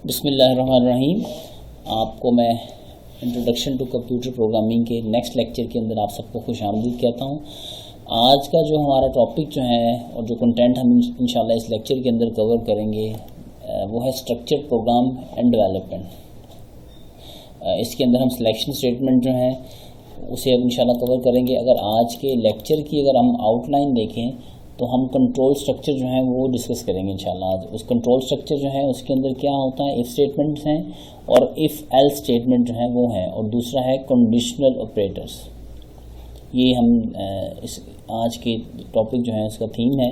बिस्मिल्लाहिर्रहमानिर्रहीम। आपको मैं इंट्रोडक्शन टू कंप्यूटर प्रोग्रामिंग के नेक्स्ट लेक्चर के अंदर आप सबको खुशामदीद कहता हूँ। आज का जो हमारा टॉपिक जो है और जो कंटेंट हम इंशाल्लाह इस लेक्चर के अंदर कवर करेंगे वो है स्ट्रक्चर प्रोग्राम एंड डेवलपमेंट। इसके अंदर हम सिलेक्शन स्टेटमेंट जो है उसे अब इंशाल्लाह कवर करेंगे। अगर आज के लेक्चर की अगर हम आउटलाइन देखें तो हम कंट्रोल स्ट्रक्चर जो है वो डिस्कस करेंगे इंशाल्लाह आज। उस कंट्रोल स्ट्रक्चर जो है उसके अंदर क्या होता है, इफ़ स्टेटमेंट्स हैं और इफ़ एल्स स्टेटमेंट जो है वो है, और दूसरा है कंडीशनल ऑपरेटर्स। ये हम इस आज के टॉपिक जो है उसका थीम है।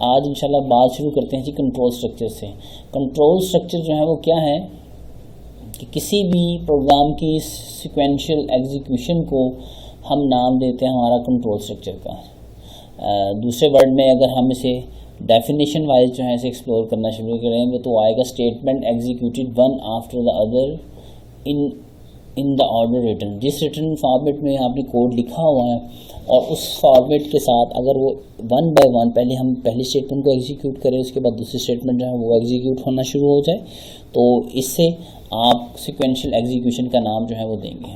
आज इंशाल्लाह बात शुरू करते हैं जी कंट्रोल स्ट्रक्चर से। कंट्रोल स्ट्रक्चर जो है वो क्या है कि किसी भी प्रोग्राम की सिक्वेंशियल एग्जीक्यूशन को हम नाम देते हैं हमारा कंट्रोल स्ट्रक्चर का। दूसरे वर्ड में अगर हम इसे डेफिनेशन वाइज जो है इसे एक्सप्लोर करना शुरू करेंगे तो आएगा statement executed one after the other in the order written. जिस रिटन फॉर्मेट में आपने कोड लिखा हुआ है और उस फॉर्मेट के साथ अगर वो वन बाय वन पहले हम पहली स्टेटमेंट को एग्जीक्यूट करें, उसके बाद दूसरी स्टेटमेंट जो है वो एग्जीक्यूट होना शुरू हो जाए, तो इससे आप सिक्वेंशियल एग्जीक्यूशन का नाम जो है वो देंगे।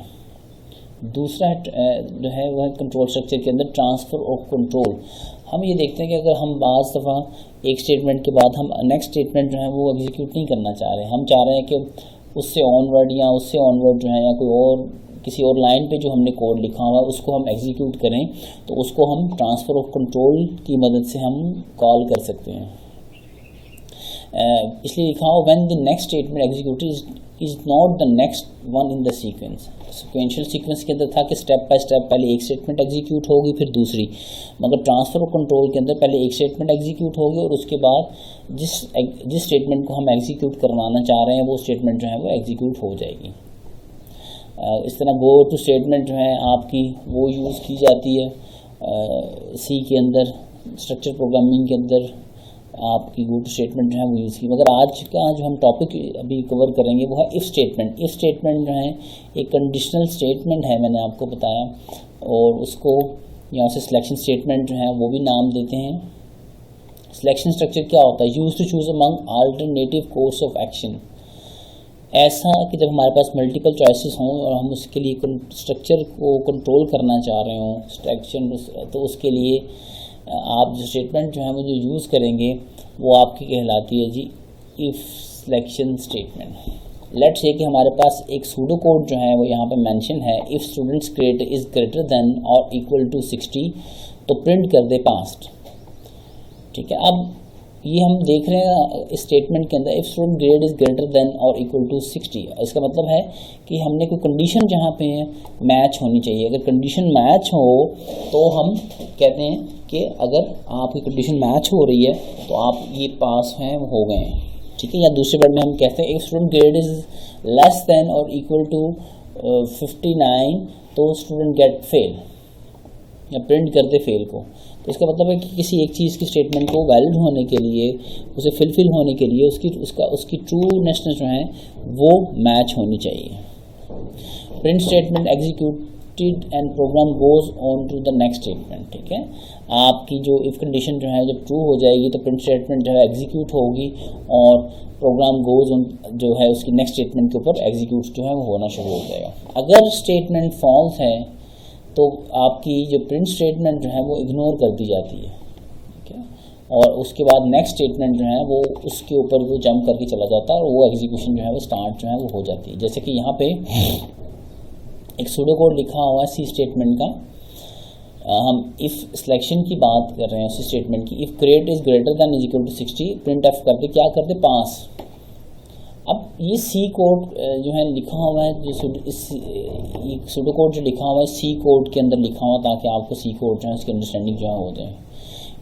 दूसरा जो है वह कंट्रोल स्ट्रक्चर के अंदर ट्रांसफ़र ऑफ कंट्रोल। हम ये देखते हैं कि अगर हम बाज़ दफ़ा एक स्टेटमेंट के बाद हम नेक्स्ट स्टेटमेंट जो है वो एग्जीक्यूट नहीं करना चाह रहे हैं, हम चाह रहे हैं कि उससे ऑनवर्ड या उससे ऑनवर्ड जो है या कोई और किसी और लाइन पे जो हमने कोड लिखा हुआ है उसको हम एग्जीक्यूट करें, तो उसको हम ट्रांसफ़र ऑफ कंट्रोल की मदद से हम कॉल कर सकते हैं। इसलिए लिखा हो when the next statement executed is not the next one in the sequence. Sequential sequence के अंदर था कि स्टेप बाय स्टेप पहले एक स्टेटमेंट एग्जीक्यूट होगी फिर दूसरी, मगर ट्रांसफ़र ऑफ कंट्रोल के अंदर पहले एक स्टेटमेंट एग्जीक्यूट होगी और उसके बाद जिस स्टेटमेंट को हम एग्जीक्यूट करवाना चाह रहे हैं वो स्टेटमेंट जो है वो एग्जीक्यूट हो जाएगी। इस तरह गो टू स्टेटमेंट जो है आपकी वो यूज़ की जाती है सी के अंदर, स्ट्रक्चर प्रोग्रामिंग के अंदर आपकी गो टू स्टेटमेंट जो है वो यूज़ की। मगर आज का जो हम टॉपिक अभी कवर करेंगे वो है इफ़ स्टेटमेंट। इफ़ स्टेटमेंट जो है एक कंडीशनल स्टेटमेंट है, मैंने आपको बताया, और उसको यहाँ से सिलेक्शन स्टेटमेंट जो है वो भी नाम देते हैं। सिलेक्शन स्ट्रक्चर क्या होता है, use to choose among alternative course of action. ऐसा कि जब हमारे पास मल्टीपल चॉइसेस हों और हम उसके लिए स्ट्रक्चर को कंट्रोल करना चाह रहे हों स्ट्रक्चर, तो उसके लिए आप जो स्टेटमेंट जो है वो जो यूज़ करेंगे वो आपकी कहलाती है जी if selection statement. Let's say कि हमारे पास एक सूडो कोड जो है वो यहाँ पे मेंशन है, if students grade is greater than और इक्वल टू 60 तो प्रिंट कर दे पास्ट। ठीक है, अब ये हम देख रहे हैं इस स्टेटमेंट के अंदर if student grade is greater than और इक्वल टू 60। इसका मतलब है कि हमने कोई कंडीशन जहाँ पे है मैच होनी चाहिए। अगर कंडीशन मैच हो तो हम कहते हैं कि अगर आपकी कंडीशन मैच हो रही है तो आप ये पास हैं हो गए हैं। ठीक है, या दूसरे वर्ड में हम कहते हैं if student grade is less than और इक्वल टू 59 तो स्टूडेंट गेट फेल, या प्रिंट कर दे फेल को। तो इसका मतलब है कि किसी एक चीज़ की स्टेटमेंट को वैलिड होने के लिए, उसे फुलफिल होने के लिए उसकी ट्रूनेस जो है वो मैच होनी चाहिए। Print statement executed and program goes on to the next statement. ठीक है, आपकी जो इफ़ कंडीशन जो है जब ट्रू हो जाएगी तो प्रिंट स्टेटमेंट जो है एग्जीक्यूट होगी और प्रोग्राम गोज ऑन जो है उसकी नेक्स्ट स्टेटमेंट के ऊपर एग्जीक्यूट जो है वो होना शुरू हो जाएगा। अगर स्टेटमेंट फॉल्स है तो आपकी जो प्रिंट स्टेटमेंट जो है वो इग्नोर कर दी जाती है। ठीक है, और उसके बाद नेक्स्ट स्टेटमेंट जो है वो उसके ऊपर वो जंप करके चला जाता है और वो एग्जीक्यूशन जो है वो स्टार्ट जो है वो हो जाती है। जैसे कि यहाँ पे एक सूडो कोड लिखा हुआ है सी स्टेटमेंट का, हम इफ़ सिलेक्शन की बात कर रहे हैं उसी स्टेटमेंट की। If grade is greater than is equal to 60 print F कर दे, क्या कर दे, पास। अब ये सी कोड जो है लिखा हुआ है, जो सूडो कोड जो लिखा हुआ है सी कोड के अंदर लिखा हुआ ताकि आपको सी कोड जो है उसकी अंडरस्टैंडिंग जो है हो जाए।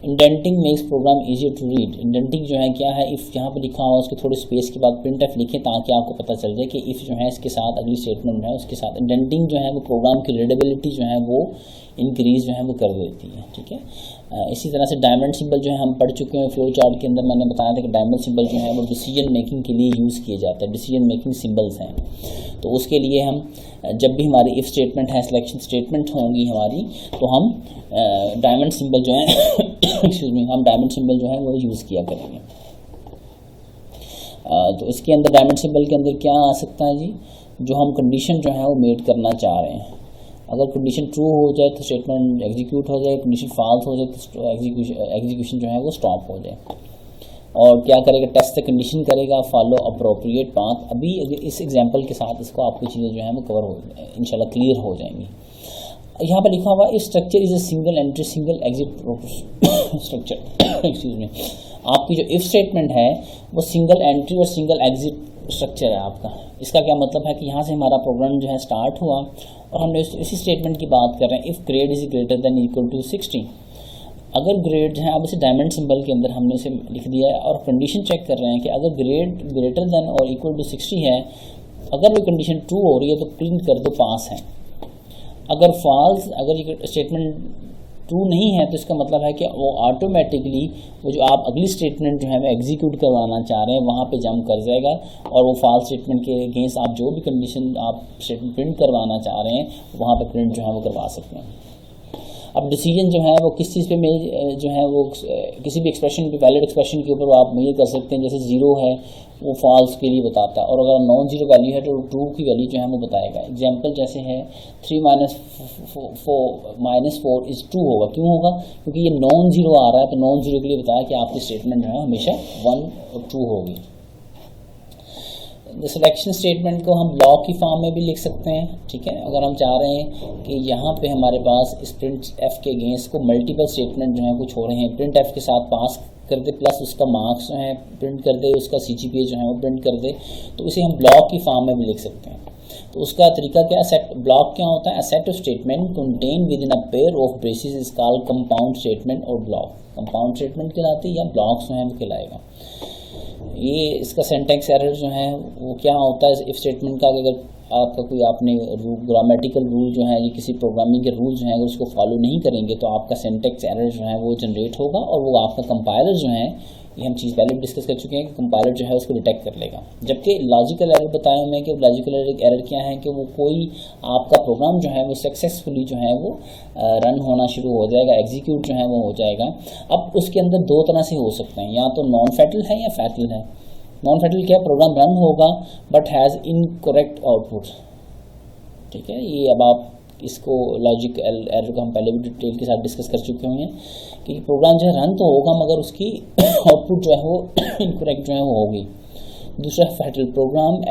Indenting makes program easy to read. Indenting जो है क्या है, इफ़ यहाँ पे लिखा हुआ है उसके थोड़ी स्पेस के बाद प्रिंट एफ लिखें ताकि आपको पता चल जाए कि इफ़ जो है इसके साथ अगली स्टेटमेंट है उसके साथ इंडेंटिंग जो है वो प्रोग्राम की रीडेबिलिटी जो है वो इंक्रीज जो है वो कर देती है। ठीक है, इसी तरह से डायमंड सिंबल जो है हम पढ़ चुके हैं फ्लो चार्ट के अंदर। मैंने बताया था कि डायमंड सिंबल जो है वो डिसीजन मेकिंग के लिए यूज़ किए जाते हैं, डिसीजन मेकिंग सिंबल्स हैं। तो उसके लिए हम जब भी हमारी इफ़ स्टेटमेंट है, सिलेक्शन स्टेटमेंट होंगी हमारी, तो हम डायमंड सिंबल जो है एक्सक्यूज मी, हम डायमंड सिंबल जो है वो यूज़ किया करेंगे। तो इसके अंदर डायमंड सिंबल के अंदर क्या आ सकता है जी, जो हम कंडीशन जो है वो मेट करना चाह रहे हैं। अगर कंडीशन ट्रू हो जाए तो स्टेटमेंट एग्जीक्यूट हो जाए, कंडीशन फॉल्स हो जाए तो एग्जीक्यूशन जो है वो स्टॉप हो जाए। और क्या करेगा, टेस्ट द कंडीशन करेगा, फॉलो अप्रोप्रिएट पाथ। अभी इस एग्जांपल के साथ इसको आपकी चीज़ें जो है वो कवर हो इंशाल्लाह क्लियर हो जाएंगी। यहाँ पर लिखा हुआ इस structure is a single entry single exit structure excuse me. आपकी जो इफ स्टेटमेंट है वो सिंगल एंट्री और सिंगल एग्जिट स्ट्रक्चर है आपका। इसका क्या मतलब है कि यहाँ से हमारा प्रोग्राम जो है स्टार्ट हुआ और हमने इसी स्टेटमेंट की बात कर रहे हैं, if grade is greater than equal to 60। अगर ग्रेड जो है, अब इसे डायमंड सिंबल के अंदर हमने इसे लिख दिया है और कंडीशन चेक कर रहे हैं कि अगर ग्रेड ग्रेटर देन और इक्वल टू 60 है, अगर वो कंडीशन ट्रू हो रही है तो प्रिंट कर दो पास है। अगर फॉल्स, अगर ये स्टेटमेंट ट्रू नहीं है तो इसका मतलब है कि वो ऑटोमेटिकली वो जो आप अगली स्टेटमेंट जो है वो एग्जीक्यूट करवाना चाह रहे हैं वहाँ पे जंप कर जाएगा और वो फॉल्स स्टेटमेंट के अगेंस्ट आप जो भी कंडीशन आप स्टेटमेंट प्रिंट करवाना चाह रहे हैं वहाँ पे प्रिंट जो है वो करवा सकते हैं। अब डिसीजन जो है वो किस चीज़ पे जो है वो किसी भी एक्सप्रेशन पे, वैलिड एक्सप्रेशन के ऊपर आप मेजर कर सकते हैं। जैसे 0 है वो फॉल्स के लिए बताता है और अगर नॉन जीरो वैल्यू है तो ट्रू की वैल्यू जो है वो बताएगा। एग्जांपल जैसे है 3 - 4 इज़ ट्रू होगा। क्यों होगा? क्योंकि ये नॉन जीरो आ रहा है, तो नॉन जीरो के लिए बताया कि आपकी स्टेटमेंट जो है हमेशा 1 और ट्रू होगी। सिलेक्शन स्टेटमेंट को हम ब्लॉक की फॉर्म में भी लिख सकते हैं, ठीक है। अगर हम चाह रहे हैं कि यहाँ पे हमारे पास इस प्रिंट एफ के अगेंस्ट को मल्टीपल स्टेटमेंट जो है वो छोड़े हैं, प्रिंट एफ के साथ पास कर दे प्लस उसका मार्क्स जो है प्रिंट कर दे, उसका CGPA जो है वो प्रिंट कर दे, तो इसे हम ब्लॉक की फॉर्म में भी लिख सकते हैं। तो उसका तरीका क्या है, सेट ब्लॉक क्या होता है, a set of statement contain with in a pair of braces is called compound statement और ब्लॉक। कंपाउंड स्टेटमेंट कहलाते हैं या ब्लॉक्स जो है वो कहलाएगा। ये इसका सिंटैक्स एरर जो है वो क्या होता है इफ स्टेटमेंट का, अगर आपका कोई आपने ग्रामेटिकल रूल जो है, ये किसी प्रोग्रामिंग के रूल जो है अगर उसको फॉलो नहीं करेंगे तो आपका सिंटैक्स एरर जो है वो जनरेट होगा और वो आपका कंपाइलर जो है, ये हम चीज़ पहले भी डिस्कस कर चुके हैं कि कंपाइलर जो है उसको डिटेक्ट कर लेगा। जबकि लॉजिकल एरर बताया हमें कि लॉजिकल एरर क्या है कि वो कोई आपका प्रोग्राम जो है वो सक्सेसफुली जो है वो रन होना शुरू हो जाएगा, एग्जीक्यूट जो है वो हो जाएगा। अब उसके अंदर दो तरह से हो सकते हैं, या तो नॉन फैटल है या फैटल है। नॉन फैटल क्या, प्रोग्राम रन होगा बट हैज़ इनकरेक्ट आउटपुट, ठीक है। ये अब आप इसको लॉजिक एरर को हम पहले भी डिटेल के साथ डिस्कस कर चुके हुए हैं कि प्रोग्राम जो है रन तो होगा मगर उसकी आउटपुट जो है वो इनकरेक्ट जो है वो होगी। दूसरा फैटल, प्रोग्राम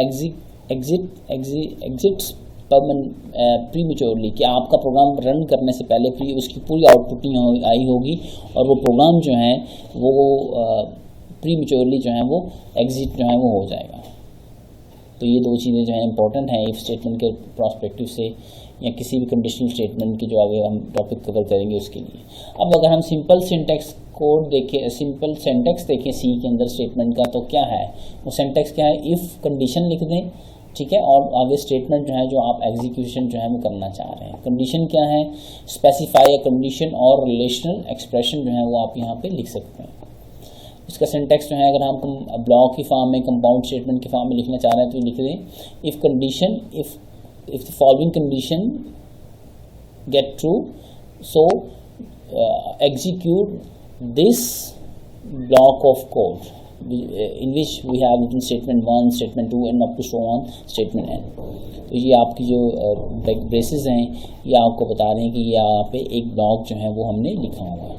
एग्जिट्स प्रीमेच्योरली, कि आपका प्रोग्राम रन करने से पहले उसकी पूरी आउटपुट नहीं आई होगी और वो प्रोग्राम जो है वो प्रीमेच्योरली जो है वो एग्जिट जो है वो हो जाएगा। तो ये दो चीज़ें जो है इंपॉर्टेंट हैं इफ स्टेटमेंट के प्रोस्पेक्टिव से या किसी भी कंडीशनल स्टेटमेंट की जो आगे हम टॉपिक कवर करेंगे उसके लिए। अब अगर हम सिंपल सिंटैक्स कोड देखें, सिंपल सिंटैक्स देखें सी के अंदर स्टेटमेंट का, तो क्या है वो सिंटैक्स क्या है, इफ़ कंडीशन लिख दें, ठीक है, और आगे स्टेटमेंट जो है जो आप एग्जीक्यूशन जो है वो करना चाह रहे हैं। कंडीशन क्या है, स्पेसिफाई अ कंडीशन और रिलेशनल एक्सप्रेशन जो है वो आप यहाँ पे लिख सकते हैं। इसका सिंटैक्स जो है अगर हम ब्लॉक की फॉर्म में, कंपाउंड स्टेटमेंट की फॉर्म में लिखना चाह रहे हैं तो लिख दें if condition, if the following condition get true, so execute this block of code in which we have written statement 1, statement 2 and up to so on statement n। तो ये आपकी जो ब्रेसेस हैं ये आपको बता रहे हैं कि यहाँ पे एक ब्लॉक जो है वो हमने लिखा हुआ है।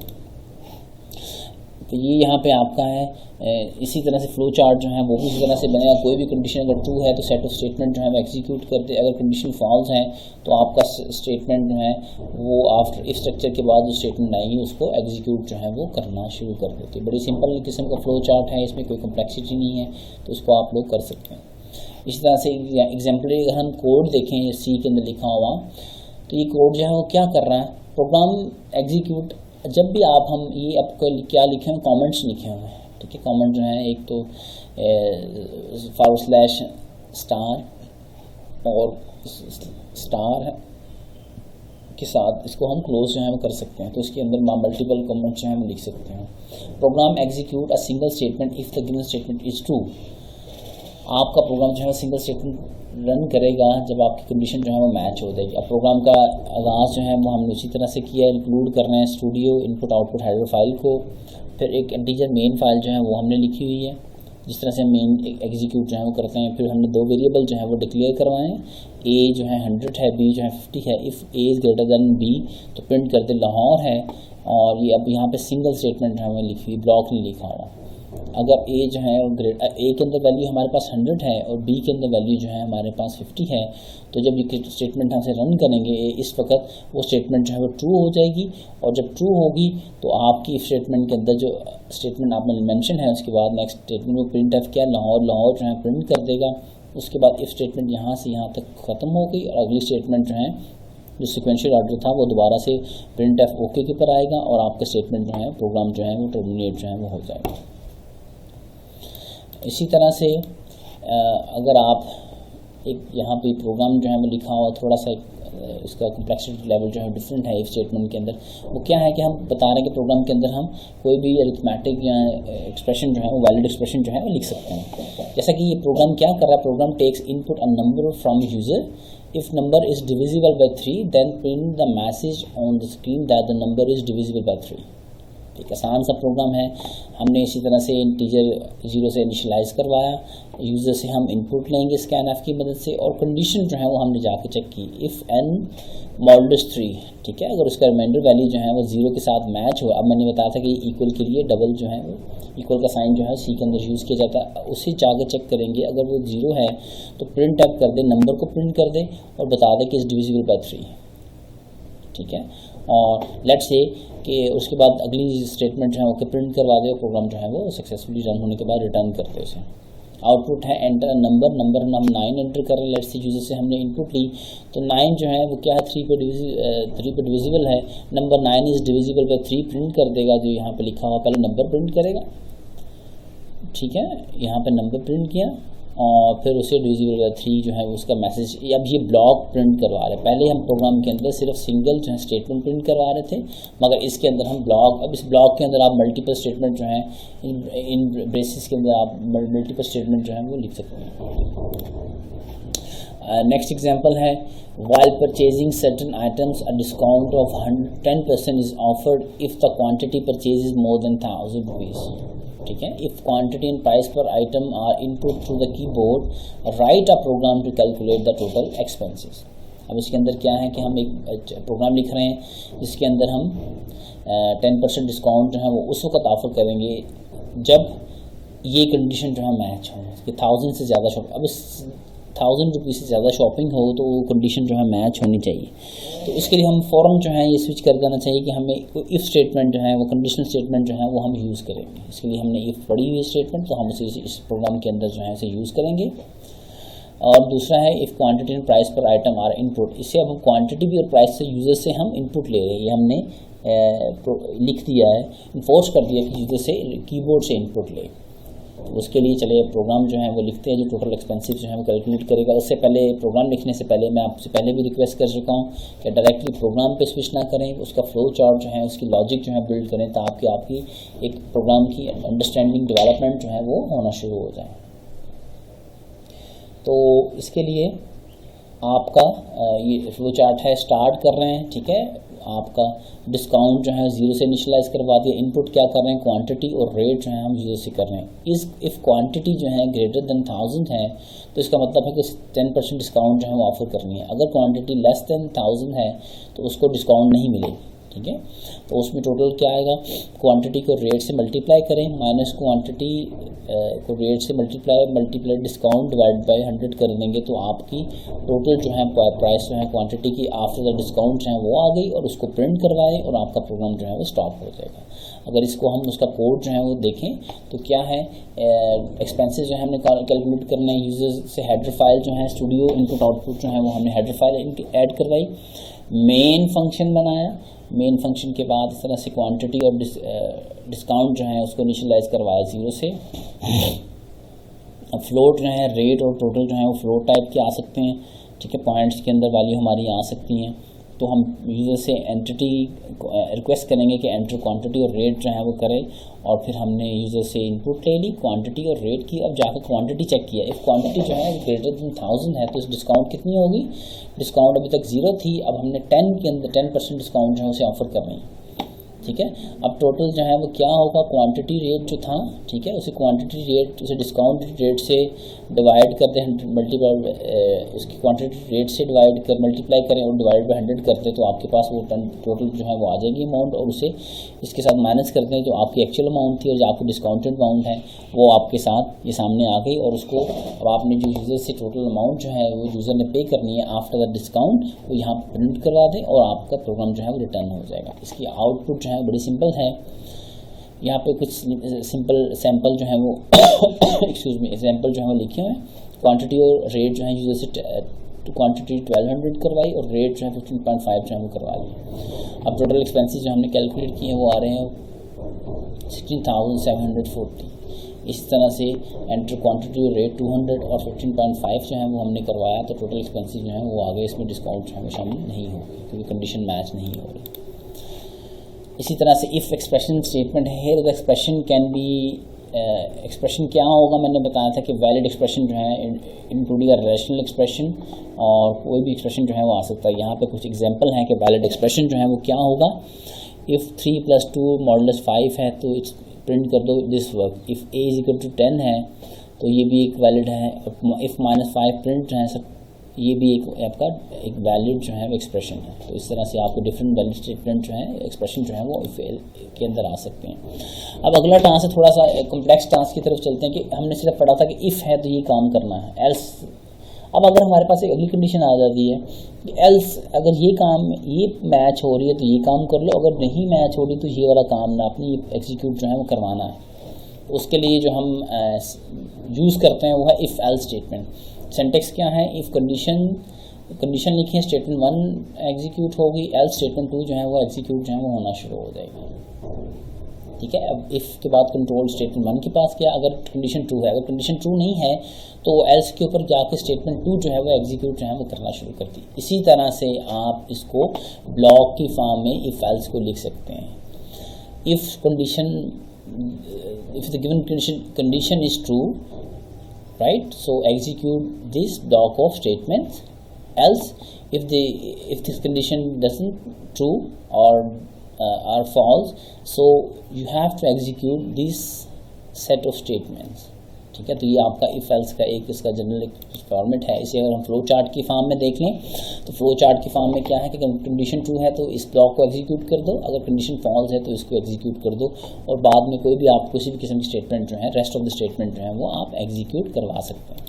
तो ये यहाँ पे आपका है, इसी तरह से फ्लो चार्ट जो है वो भी इसी तरह से बनेगा। कोई भी कंडीशन अगर ट्रू है तो सेट ऑफ स्टेटमेंट जो है वो एग्जीक्यूट कर दे, अगर कंडीशन फॉल्स है तो आपका स्टेटमेंट जो है वो आफ्टर इफ स्ट्रक्चर के बाद जो स्टेटमेंट आएगी उसको एग्जीक्यूट जो है वो करना शुरू कर देते हैं। बड़ी सिंपल किस्म का फ्लो चार्ट है, इसमें कोई कम्प्लेक्सिटी नहीं है, तो इसको आप लोग कर सकते हैं। इसी तरह से एग्जाम्पलरी अगर हम कोड देखें सी के अंदर लिखा हुआ, तो ये कोड जो है वो क्या कर रहा है, प्रोग्राम एग्जीक्यूट, जब भी आप हम ये आपको क्या लिखे हुए, कमेंट्स लिखे हुए हैं, ठीक है। कमेंट जो है एक तो / और स्टार के साथ इसको हम क्लोज जो है वो कर सकते हैं, तो इसके अंदर मल्टीपल कमेंट जो है हम लिख सकते हैं। Program execute a single statement if the given statement is true. आपका प्रोग्राम जो है सिंगल स्टेटमेंट रन करेगा जब आपकी कंडीशन जो है वो मैच हो जाएगी। अब प्रोग्राम का आगाज़ जो है वो हमने उसी तरह से किया है, इंक्लूड करना है studio input output header file को, फिर एक इंटीजर मेन फाइल जो है वो हमने लिखी हुई है, जिस तरह से मेन एग्जीक्यूट जो है वो करते हैं। फिर हमने दो वेरिएबल जो है वो डिक्लेयर करवाएं, ए जो है 100 है, बी जो है 50 है। If A is greater than B तो प्रिंट कर दे लाहौर है। और ये अब यहाँ पे सिंगल स्टेटमेंट जो हमें लिखी हुई, ब्लॉक नहीं लिखा हुआ। अगर ए जो है ए के अंदर वैल्यू हमारे पास 100 है और बी के अंदर वैल्यू जो है हमारे पास 50 है, तो जब ये स्टेटमेंट हमसे रन करेंगे इस वक्त वो स्टेटमेंट जो है वो ट्रू हो जाएगी। और जब ट्रू होगी तो आपकी इफ स्टेटमेंट के अंदर जो स्टेटमेंट आपने मेंशन है उसके बाद नेक्स्ट स्टेटमेंट में प्रिंट एफ क्या, लाहौर जो है प्रिंट कर देगा। उसके बाद इफ स्टेटमेंट यहाँ से यहाँ तक ख़त्म हो गई और अगली स्टेटमेंट जो है जो सिक्वेंशियल ऑर्डर था वो दोबारा से प्रिंट एफ ओके के ऊपर आएगा और आपका स्टेटमेंट जो है प्रोग्राम जो है वो टर्मिनेट जो है वो हो जाएगा। इसी तरह से अगर आप एक यहाँ पे प्रोग्राम जो है वो लिखा हुआ थोड़ा सा इसका कम्प्लेक्सिटी लेवल जो है डिफरेंट है इफ स्टेटमेंट के अंदर। वो क्या है कि हम बता रहे हैं कि प्रोग्राम के अंदर हम कोई भी अरिथमेटिक या एक्सप्रेशन जो है वो वैलिड एक्सप्रेशन जो है वो लिख सकते हैं। जैसा कि ये प्रोग्राम क्या कर रहा है, program takes input a number from user, if number is divisible by 3 then print the message on the screen that the number is divisible by 3। एक आसान सा प्रोग्राम है। हमने इसी तरह से इंटीजर 0 से इनिशियलाइज़ करवाया, यूज़र से हम इनपुट लेंगे स्कैन एफ की मदद से और कंडीशन जो है वो हमने जाके चेक की, इफ़ n मॉडुलस 3, ठीक है, अगर उसका रिमाइंडर वैल्यू जो है वो 0 के साथ मैच हो। अब मैंने बताया था कि इक्वल के लिए डबल जो है वो इक्वल का साइन जो है सी के अंदर यूज़ किया जाता है, उसे जाके चेक करेंगे। अगर वो 0 है तो प्रिंट एफ कर दे, नंबर को प्रिंट कर दे और बता दे कि इज़ डिविजिबल बाय 3, ठीक है। और लेट्स से कि उसके बाद अगली स्टेटमेंट जो है वो प्रिंट करवा दे और प्रोग्राम जो है वो सक्सेसफुली रन होने के बाद रिटर्न कर दे उसे। आउटपुट है एंटर नंबर हम 9 एंटर कर रहे हैं। लेट्स से यूजर से हमने इनपुट ली तो 9 जो है वो क्या है 3 पे डिविजिबल है। Number 9 is divisible by 3 print कर देगा जो यहाँ पे लिखा हुआ, पहले नंबर प्रिंट करेगा, ठीक है, यहाँ पे नंबर प्रिंट किया और फिर उसे डिविजिबल बाय 3 जो है उसका मैसेज। अब ये ब्लॉक प्रिंट करवा रहे हैं। पहले हम प्रोग्राम के अंदर सिर्फ सिंगल जो है स्टेटमेंट प्रिंट करवा रहे थे, मगर इसके अंदर हम ब्लॉक, अब इस ब्लॉक के अंदर आप मल्टीपल स्टेटमेंट जो है इन ब्रेसेस के अंदर आप मल्टीपल स्टेटमेंट जो है वो लिख सकते हैं। नेक्स्ट एग्जांपल है, while purchasing certain items a discount of 10% is offered if the quantity purchased is more than 1000 rupees, ठीक है। If quantity and price per item are input through the keyboard, write a program to calculate the total expenses. अब इसके अंदर क्या है कि हम एक प्रोग्राम लिख रहे हैं जिसके अंदर हम 10% डिस्काउंट जो है वो उस वक्त ऑफर करेंगे जब ये कंडीशन जो है मैच हो कि 1000 से ज़्यादा शॉप, अब 1000 रुपये से ज़्यादा शॉपिंग हो तो वो कंडीशन जो है मैच होनी चाहिए। तो इसके लिए हम फ़ौरन जो है ये स्विच कर देना चाहिए कि हमें इफ़ स्टेटमेंट जो है वो कंडीशनल स्टेटमेंट जो है वो हम यूज़ करेंगे। इसके लिए हमने इफ़ पढ़ी हुई स्टेटमेंट तो हम उसे इस प्रोग्राम के अंदर जो है इसे यूज़ करेंगे। और दूसरा है if quantity and price per item are input, इससे अब हम क्वांटिटी भी और प्राइस से यूज़र से हम इनपुट ले रहे हैं। ये हमने लिख दिया है, इन्फोर्स कर दिया कि यूज़र से कीबोर्ड से इनपुट ले। तो उसके लिए चलिए प्रोग्राम जो है वो लिखते हैं जो टोटल एक्सपेंसिव जो है वो कैलकुलेट करेगा। उससे पहले प्रोग्राम लिखने से पहले मैं आपसे पहले भी रिक्वेस्ट कर चुका हूँ कि डायरेक्टली प्रोग्राम पे स्विच ना करें, उसका फ्लो चार्ट जो है उसकी लॉजिक जो है बिल्ड करें ताकि आपकी एक प्रोग्राम की अंडरस्टैंडिंग डेवलपमेंट जो है वो होना शुरू हो जाए। तो इसके लिए आपका ये फ्लो चार्ट है, स्टार्ट कर रहे हैं, ठीक है। आपका डिस्काउंट जो है 0 से इनिशियलाइज करवा दिया, इनपुट क्या कर रहे हैं क्वांटिटी और रेट जो है हम 0 से कर रहे हैं। इफ़ क्वांटिटी जो है ग्रेटर देन 1000 है तो इसका मतलब है कि 10% डिस्काउंट जो है वो ऑफर करनी है। अगर क्वांटिटी लेस देन 1000 है तो उसको डिस्काउंट नहीं मिलेगी, ठीक है। तो उसमें टोटल क्या आएगा, क्वांटिटी को रेट से मल्टीप्लाई करें, माइनस क्वांटिटी को रेट से मल्टीप्लाई डिस्काउंट डिवाइड बाय 100 कर देंगे तो आपकी टोटल जो है प्राइस जो है क्वांटिटी की आफ्टर द डिस्काउंट जो है वो आ गई और उसको प्रिंट करवाएं और आपका प्रोग्राम जो है वो स्टॉप हो जाएगा। अगर इसको हम उसका कोड जो है वो देखें तो क्या है, एक्सपेंसेस जो है हमने कैलकुलेट करना है। यूजर से हेडर फाइल जो है स्टूडियो इनपुट आउटपुट जो है वो हमने हेडर फाइल ऐड करवाई, मेन फंक्शन बनाया, मेन फंक्शन के बाद इस तरह से क्वांटिटी और डिस्काउंट जो है उसको इनिशियलाइज करवाया 0 से। अब फ्लोट जो है रेट और टोटल जो है वो फ्लोट टाइप के आ सकते हैं, ठीक है। पॉइंट्स के अंदर वैल्यू हमारी आ सकती हैं तो हम यूज़र से एंटिटी रिक्वेस्ट करेंगे कि एंटर क्वांटिटी और रेट जो है वो करे और फिर हमने यूज़र से इनपुट ले ली क्वांटिटी और रेट की। अब जाकर क्वांटिटी चेक किया, इफ़ क्वांटिटी जो है ग्रेटर देन 1000 है तो इस डिस्काउंट कितनी होगी, डिस्काउंट अभी तक 0 थी, अब हमने 10 के अंदर 10% डिस्काउंट जो है उसे ऑफर कर रहे हैं। ठीक है। अब टोटल जो है वो क्या होगा, क्वांटिटी रेट जो था, ठीक है, उसी क्वांटिटी रेट उसे डिस्काउंट रेट से डिवाइड कर दें, मल्टीप्लाई उसकी क्वांटिटी रेट से डिवाइड कर मल्टीप्लाई करें और डिवाइड बाय 100 कर दें, तो आपके पास वो टोटल जो है वो आ जाएगी अमाउंट, और उसे इसके साथ माइनस कर दें जो आपकी एक्चुअल अमाउंट थी और जो आपकी डिस्काउंटेड अमाउंट है वो आपके साथ ये सामने आ गई। और उसको अब आपने जो यूज़र से टोटल अमाउंट जो है वो यूज़र ने पे करनी है आफ्टर द डिस्काउंट, वो यहाँ प्रिंट करवा दें और आपका प्रोग्राम जो है वो रिटर्न हो जाएगा। इसकी आउटपुट जो है बड़ी सिंपल है। यहाँ पे कुछ सिंपल सैंपल जो है वो एक्सक्यूज मी सैंपल जो है वो लिखे हुए हैं। क्वांटिटी और रेट जो है यूज़र से क्वांटिटी 1200 करवाई और रेट जो है 15.5 जो है वो करवा ली। अब टोटल एक्सपेंसेस जो हमने कैलकुलेट किए हैं वो आ रहे हैं 16,740। इस तरह से एंटर क्वांटिटी और रेट 200 और 15.5 जो है वो हमने करवाया, तो टोटल एक्सपेंसेस जो है वो आ गए। इसमें डिस्काउंट जो है वो शामिल नहीं होगी क्योंकि कंडीशन मैच नहीं हो रही। इसी तरह से इफ़ एक्सप्रेशन स्टेटमेंट है, here the expression can be expression क्या होगा, मैंने बताया था कि वैलिड एक्सप्रेशन जो है इंक्लूडिंग रैशनल एक्सप्रेशन और कोई भी एक्सप्रेशन जो है वो आ सकता है। यहाँ पे कुछ एग्जांपल हैं कि वैलिड एक्सप्रेशन जो है वो क्या होगा। इफ़ 3 + 2 मॉडुलस 5 है तो इट्स प्रिंट कर दो दिस वर्क। इफ़ a = 10 है तो ये भी एक वैलिड है। इफ़ -5 प्रिंट है सब, ये भी एक आपका एक वैलिड जो है एक्सप्रेशन है। तो इस तरह से आपको डिफरेंट वैलिड स्टेटमेंट जो है एक्सप्रेशन जो है वो इफ के अंदर आ सकते हैं। अब अगला टास्क है थोड़ा सा कॉम्प्लेक्स टास्क की तरफ चलते हैं कि हमने सिर्फ पढ़ा था कि इफ़ है तो ये काम करना है, एल्स। अब अगर हमारे पास एक अगली कंडीशन आ जाती है कि एल्स अगर ये काम ये मैच हो रही है तो ये काम कर लो, अगर नहीं मैच हो रही तो ये वाला काम ना आपने एग्जीक्यूट जो है वो करवाना है। तो उसके लिए जो हम यूज़ करते हैं वो है इफ़ एल्स स्टेटमेंट। सिंटेक्स क्या है, इफ़ कंडीशन लिखी है स्टेटमेंट 1 एग्जीक्यूट होगी, एल्स स्टेटमेंट 2 जो है वो एग्जीक्यूट जो है वो होना शुरू हो जाएगा। ठीक है। अब इफ़ के बाद कंट्रोल स्टेटमेंट 1 के पास गया, अगर कंडीशन 2 है, अगर कंडीशन 2 नहीं है तो एल्स के ऊपर जाके स्टेटमेंट 2 जो है वो एग्जीक्यूट जो है वो करना शुरू करती है। इसी तरह से आप इसको ब्लॉक की फॉर्म में इफ़ एल्स को लिख सकते हैं। If condition if the given condition is true, right, so execute this block of statements. Else if this condition doesn't true or are false, so you have to execute this set of statements. ठीक है। तो ये आपका if else का एक इसका general format है। इसे अगर हम फ्लो चार्ट की फॉर्म में देख लें तो फ्लो चार्ट की फॉर्म में क्या है कि कंडीशन ट्रू है तो इस ब्लॉक को एग्जीक्यूट कर दो, अगर कंडीशन फॉल्स है तो इसको एग्जीक्यूट कर दो, और बाद में कोई भी आप किसी भी किस्म की स्टेटमेंट जो है रेस्ट ऑफ द स्टेटमेंट जो है वो आप एग्जीक्यूट करवा सकते हैं।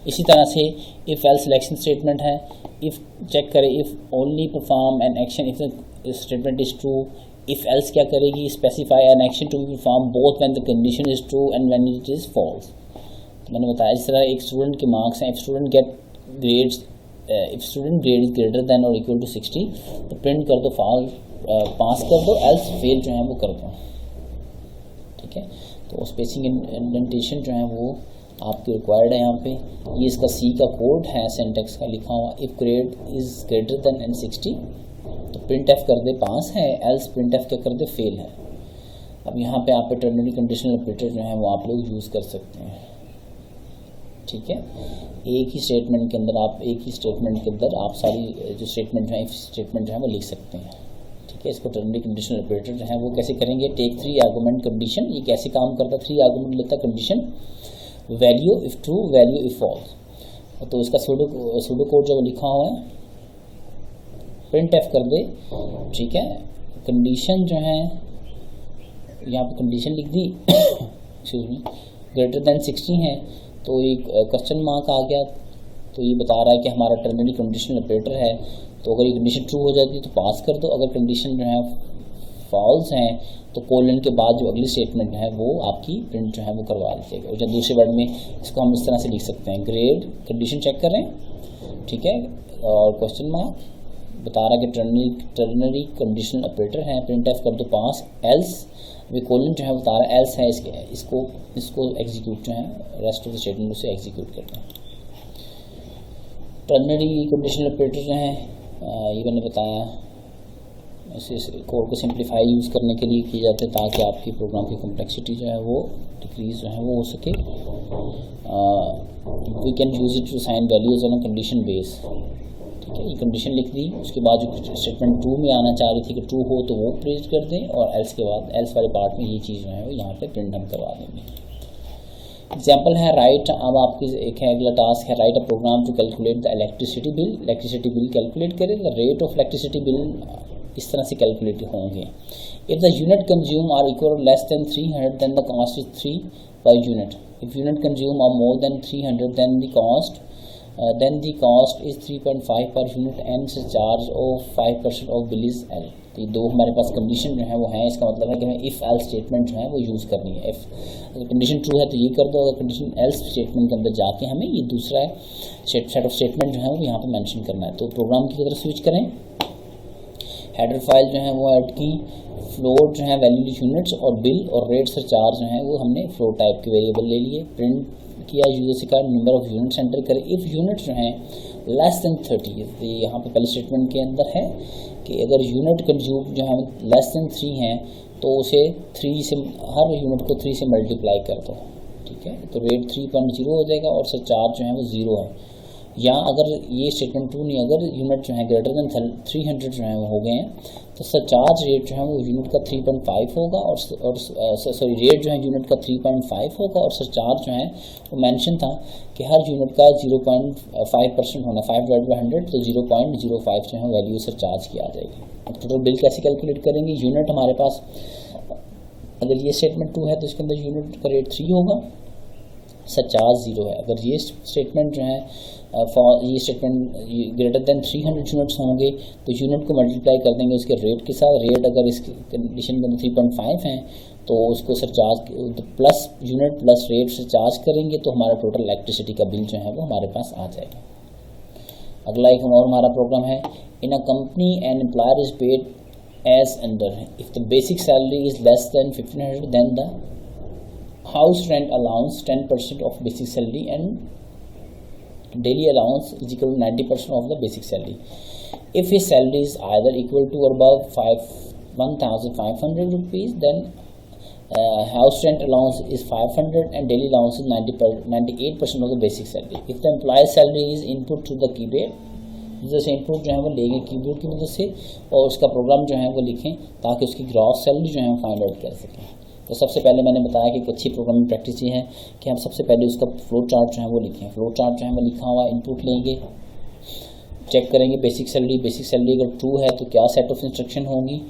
इसी तरह से इफ एल्स सिलेक्शन स्टेटमेंट है। इफ़ चेक करें, if only perform an action if the statement is true. If else क्या करेगी, specify an action to be perform both when the condition is true and when it is false. तो मैंने बताया इस तरह एक स्टूडेंट के मार्क्स हैं, if student gate grades if student grade is greater then और इक्वल टू 60 तो प्रिंट कर दो पास कर दो, एल्स फेल जो है वो कर दो। ठीक है। तो स्पेसिंग इंडेंटेशन जो है वो आपकी रिक्वायर्ड है यहाँ पे। ये इसका सी का कोड है सिंटेक्स का लिखा हुआ। If grade is greater then and 60 तो प्रिंट एफ कर दे पास है, एल्स प्रिंट एफ क्या कर दे फेल है। अब यहाँ पे आप टर्नरी कंडीशनल ऑपरेटर जो है वो आप लोग यूज़ कर सकते हैं। ठीक है। एक ही स्टेटमेंट के अंदर आप सारी जो स्टेटमेंट जो है इफ स्टेटमेंट जो है वो लिख सकते हैं। ठीक है। इसको टर्नरी कंडीशनल ऑपरेटर जो है वो कैसे करेंगे, टेक 3 आर्गुमेंट कंडीशन। ये कैसे काम करता है, 3 आर्गुमेंट लेता है condition, value if true, value if false. तो इसका सूडो कोड जो लिखा हुआ है प्रिंट एफ कर दे। ठीक है। कंडीशन जो है यहाँ पे कंडीशन लिख दी एक्सक्यूज मी ग्रेटर देन 60 है तो एक क्वेश्चन मार्क आ गया, तो ये बता रहा है कि हमारा टर्नरी कंडीशनल ऑपरेटर है। तो अगर ये कंडीशन ट्रू हो जाती है तो पास कर दो, अगर कंडीशन जो है फॉल्स है तो कोलन के बाद जो अगली स्टेटमेंट है वो आपकी प्रिंट जो है वो करवा दीजिएगा। और जब दूसरे वर्ड में इसको हम इस तरह से लिख सकते हैं, ग्रेड कंडीशन चेक करें। ठीक है। और क्वेश्चन मार्क बता रहा है कि टर्नरी कंडीशनल ऑपरेटर है, प्रिंट एफ कर दो पास, एल्स वे कोलन जो है बता रहा है एल्स है, इसको एग्जीक्यूट जो है रेस्ट ऑफ द स्टेटमेंट से एग्जीक्यूट करते हैं। टर्नरी कंडीशनल ऑपरेटर जो है ये मैंने बताया इस कोड को सिंप्लीफाई यूज़ करने के लिए किए जाते हैं ताकि आपकी प्रोग्राम की कम्प्लेक्सिटी जो है वो डिक्रीज जो है वो हो सके। We can use it to sign values on a condition base. ठीक है। ये कंडीशन लिख दी, उसके बाद जो स्टेटमेंट ट्रू में आना चाह रही थी कि ट्रू हो तो वो प्रिंट कर दें, और एल्स के बाद एल्स वाले पार्ट में ये चीज़ जो है वो यहाँ पे प्रिंट हम करवा देंगे। एग्जाम्पल है राइट, अब आपकी एक है अगला टास्क है write a program to calculate the electricity bill. Electricity bill calculate करें, the rate of electricity bill इस तरह से कैलकुलेट होंगे। If the unit consume are equal और less than 300 then the cost is 3 per unit. If unit consume are more than 300 then the cost is 3.5 per unit and say charge of 5% of bill is L. तो ये दो हमारे पास condition जो है वो है, इसका मतलब है कि हमें इफ़ एल्स स्टेटमेंट जो है वो यूज़ करनी है। इफ़ अगर कंडीशन ट्रू है तो ये कर दो, अगर कंडीशन एल्स स्टेटमेंट के अंदर जाके हमें ये दूसरा सेट ऑफ स्टेटमेंट जो है वो यहाँ पे मेंशन करना है। तो प्रोग्राम की तरफ स्विच करें, हेडर फाइल जो है वो ऐड की, फ्लोट जो है वैल्यू यूनिट्स, और बिल और रेट से चार्ज जो है वो हमने फ्लोट टाइप के वेरिएबल ले लिए, प्रिंट किया यूजर का नंबर ऑफ यूनिट्स एंटर करें। इफ़ यूनिट जो है लेस देन 30, तो यहाँ पे पहले स्टेटमेंट के अंदर है कि अगर यूनिट कंज्यूम जो है लेस देन 3 है तो उसे 3 से, हर यूनिट को 3 से मल्टीप्लाई कर दो, ठीक है। तो रेट 3.0 हो जाएगा और सर चार्ज जो है वो 0 है। या अगर ये स्टेटमेंट ट्रू नहीं, अगर यूनिट जो है ग्रेटर देन 300 जो है वो हो गए हैं तो सरचार्ज रेट जो है वो यूनिट का 3.5 होगा, और सॉरी रेट जो है यूनिट का 3.5 होगा, और सरचार्ज जो है वो मेंशन था कि हर यूनिट का 0.5% होना, 5/100, तो 0.05 जो है वैल्यू सरचार्ज की आ जाएगी। अब टोटल बिल कैसे कैलकुलेट करेंगे, यूनिट हमारे पास अगर ये स्टेटमेंट 2 है तो इसके अंदर यूनिट का रेट 3 होगा, सरचार्ज 0 है। अगर ये स्टेटमेंट जो है ये स्टेटमेंट ग्रेटर देन 300 यूनिट्स होंगे तो यूनिट को मल्टीप्लाई कर देंगे उसके रेट के साथ। रेट अगर इस कंडीशन के अंदर 3.5 है तो उसको surcharge plus unit plus rate से चार्ज करेंगे तो हमारा टोटल इलेक्ट्रिसिटी का बिल जो है वो हमारे पास आ जाएगा। अगला एक और हमारा प्रोग्राम है, in a company an employer is paid as under, if the basic salary is less than 1500 then the house rent allowance 10% of basic salary and daily allowance is equal to 90% of the basic salary. If his salary is either equal to or above 1,500 rupees, then house rent allowance is 500 and daily allowance is 98% of the basic salary. If the employee's salary is input to the keyboard, जैसे input जो है वो लेंगे keyboard की मदद से और उसका प्रोग्राम जो है वो लिखें ताकि उसकी ग्रॉस सैलरी जो है वो फाइंड आउट कर सकें। तो सबसे पहले मैंने बताया कि एक अच्छी प्रोग्रामिंग प्रैक्टिस ये है कि हम सबसे पहले उसका फ्लो चार्ट जो है वो लिखें। फ्लो चार्ट जो है वो लिखा हुआ इनपुट लेंगे, चेक करेंगे बेसिक सैलरी अगर ट्रू है तो क्या सेट ऑफ इंस्ट्रक्शन होंगी,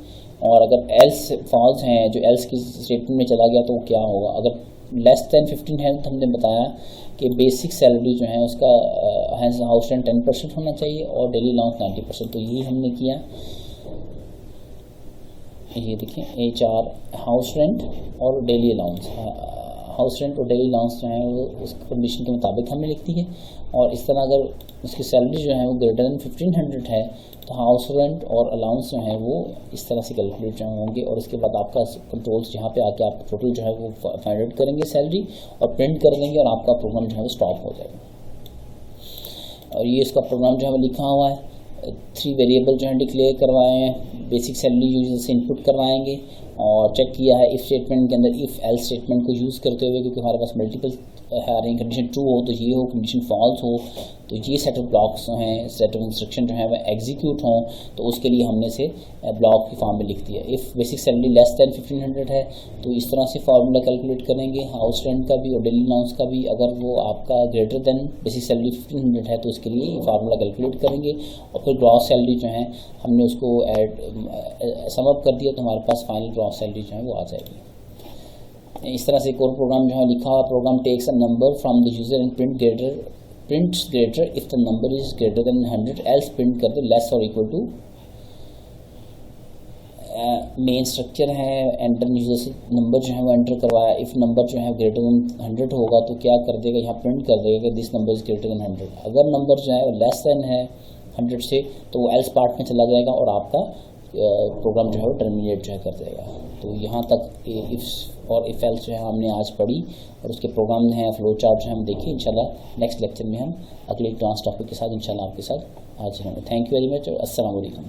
और अगर एल्स फॉल्स हैं जो एल्स की स्टेटमेंट में चला गया तो क्या होगा। अगर लेस दैन 15 है तो हमने बताया कि बेसिक सैलरी जो है उसका हाउस रेंट 10% होना चाहिए और डेली अलाउंस 90%। तो ये हमने किया, ये देखिए HR हाउस रेंट और डेली अलाउंस, हाउस रेंट और डेली अलाउंस जो है वो उस कंडीशन के मुताबिक हमने लिख दी है। और इस तरह अगर उसकी सैलरी जो है वो ग्रेटर देन 1500 है तो हाउस रेंट और अलाउंस जो है वो इस तरह से कैलकुलेट जो होंगे, और इसके बाद आपका कंट्रोल्स यहाँ पे आके आप टोटल जो है वो फाइंड आउट करेंगे सैलरी और प्रिंट कर देंगे और आपका प्रोग्राम जो है वो स्टॉप हो जाएगा। और ये इसका प्रोग्राम जो है वो लिखा हुआ है, 3 वेरिएबल जो है डिक्लेयर करवाए हैं, बेसिक सैलरी यूजर से इनपुट करवाएंगे और चेक किया है इफ़ स्टेटमेंट के अंदर इफ़ एल्स स्टेटमेंट को यूज़ करते हुए, क्योंकि हमारे पास मल्टीपल है, कंडीशन ट्रू हो तो ये हो, कंडीशन फॉल्स हो तो ये सेट ऑफ ब्लॉक्स हैं, सेट ऑफ इंस्ट्रक्शन जो है वह एग्जीक्यूट हों, तो उसके लिए हमने से ब्लॉक की फॉर्म में लिख दिया। If basic salary less than 1500 है तो इस तरह से फार्मूला कैलकुलेट करेंगे हाउस रेंट का भी और डेली अलाउंस का भी। अगर वो आपका ग्रेटर दैन बेसिक सैलरी 1500 है तो उसके लिए ये फार्मूला कैलकुलेट करेंगे और फिर ग्रॉस सैलरी जो है हमने उसको सम अप कर दिया तो हमारे पास फाइनल ग्रॉस सैलरी जो है वो आ जाएगी। इस तरह से एक और प्रोग्राम जो है लिखा हुआ, program takes a number from the user and prints greater if the number is greater than 100 else print कर दो लेस और इक्वल टू। मेन स्ट्रक्चर है, एंटर यूजर से नंबर जो है वो एंटर करवाया, इफ नंबर जो है ग्रेटर देन 100 होगा तो क्या कर देगा, यहाँ प्रिंट कर देगा कि this number is greater than 100। अगर नंबर जो है लेस देन है 100 से तो वो एल्स पार्ट में चला जाएगा और आपका प्रोग्राम जो है वो टर्मिनेट जो है कर देगा। तो यहाँ तक इफ़ और इफ़ एल्स जो है हमने आज पढ़ी और उसके प्रोग्राम हैं, फ्लो चार्ट जो है हम देखिए। इंशाल्लाह नेक्स्ट लेक्चर में हम अगले एडवांस टॉपिक के साथ इंशाल्लाह आपके साथ हाजिर होंगे। थैंक यू वेरी मच और अस्सलाम वालेकुम।